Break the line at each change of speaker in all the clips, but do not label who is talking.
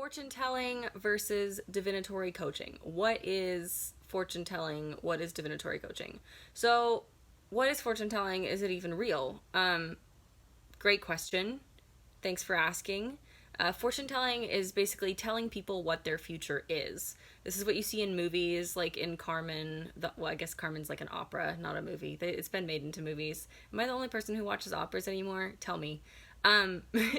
fortune telling versus divinatory coaching. What is fortune telling? What is divinatory coaching? So, what is fortune telling? Is it even real? Great question. Thanks for asking. Fortune telling is basically telling people what their future is. This is what you see in movies, like in Carmen. Well, I guess Carmen's like an opera, not a movie. It's been made into movies. Am I the only person who watches operas anymore? Tell me.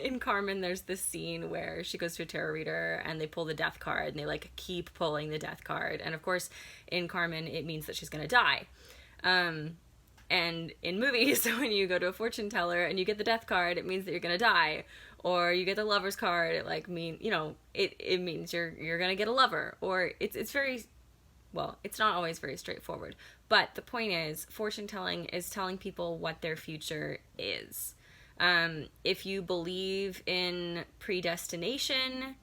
In Carmen, there's this scene where she goes to a tarot reader and they pull the death card and they like keep pulling the death card. And of course, in Carmen, it means that she's going to die. And in movies, when you go to a fortune teller and you get the death card, it means that you're going to die. Or you get the lover's card, it like it means you're going to get a lover. Or it's very, well, it's not always very straightforward. But the point is, fortune telling is telling people what their future is. If you believe in predestination,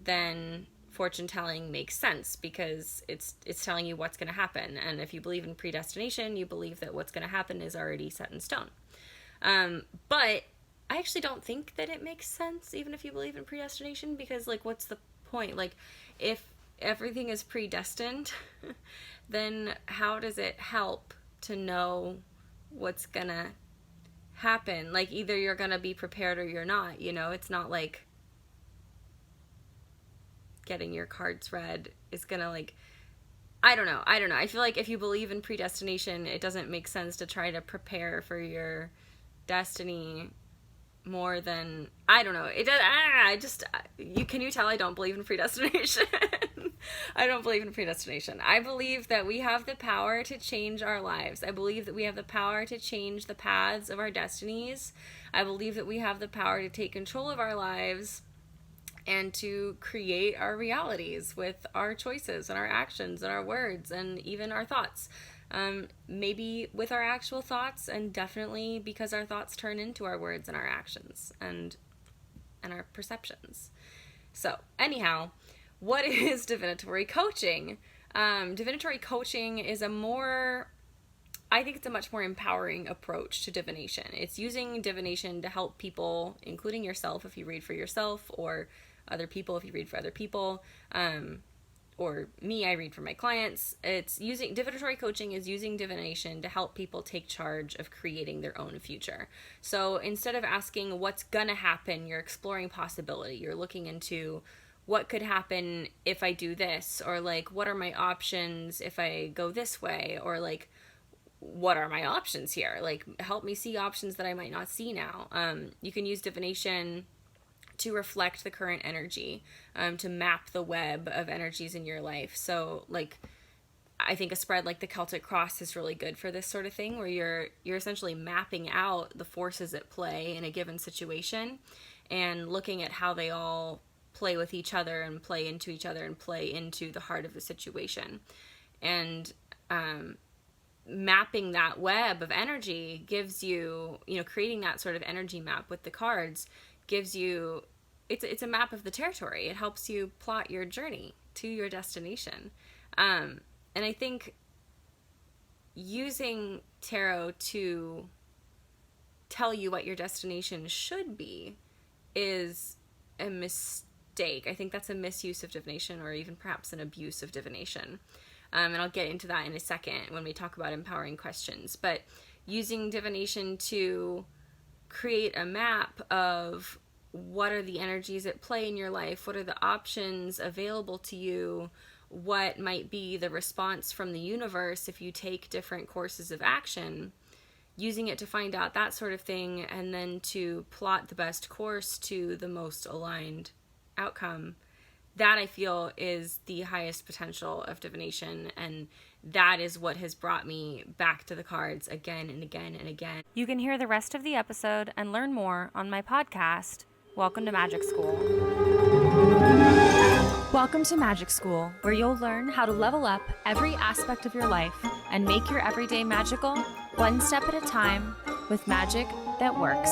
then fortune telling makes sense because it's telling you what's going to happen. And if you believe in predestination, you believe that what's going to happen is already set in stone. But I actually don't think that it makes sense, even if you believe in predestination, because like, what's the point? Like, if everything is predestined, then how does it help to know what's gonna happen? Like, either you're gonna be prepared or you're not, it's not like getting your cards read is gonna like, I don't know. I feel like if you believe in predestination, it doesn't make sense to try to prepare for your destiny more than, I don't know. It does. Can you tell I don't believe in predestination? I don't believe in predestination. I believe that we have the power to change our lives. I believe that we have the power to change the paths of our destinies. I believe that we have the power to take control of our lives and to create our realities with our choices and our actions and our words and even our thoughts. Maybe with our actual thoughts, and definitely because our thoughts turn into our words and our actions and our perceptions. So anyhow, what is divinatory coaching? Divinatory coaching is I think it's a much more empowering approach to divination. It's using divination to help people, including yourself if you read for yourself, or other people if you read for other people, or me, I read for my clients. Divinatory coaching is using divination to help people take charge of creating their own future. So instead of asking what's gonna happen, you're exploring possibility. You're looking into what could happen if I do this, or like, what are my options if I go this way, or like, what are my options here? Like, help me see options that I might not see now. You can use divination to reflect the current energy, to map the web of energies in your life. So like, I think a spread like the Celtic Cross is really good for this sort of thing, where you're essentially mapping out the forces at play in a given situation and looking at how they all play with each other and play into each other and play into the heart of the situation. And mapping that web of energy gives you, creating that sort of energy map with the cards gives you, it's a map of the territory. It helps you plot your journey to your destination. And I think using tarot to tell you what your destination should be is a mistake. I think that's a misuse of divination, or even perhaps an abuse of divination. And I'll get into that in a second when we talk about empowering questions. But using divination to create a map of what are the energies at play in your life, what are the options available to you, what might be the response from the universe if you take different courses of action, using it to find out that sort of thing, and then to plot the best course to the most aligned outcome. That, I feel, is the highest potential of divination, and that is what has brought me back to the cards again and again and again.
You can hear the rest of the episode and learn more on my podcast, Welcome to Magic School. Welcome to Magic School, where you'll learn how to level up every aspect of your life and make your everyday magical, one step at a time, with magic that works.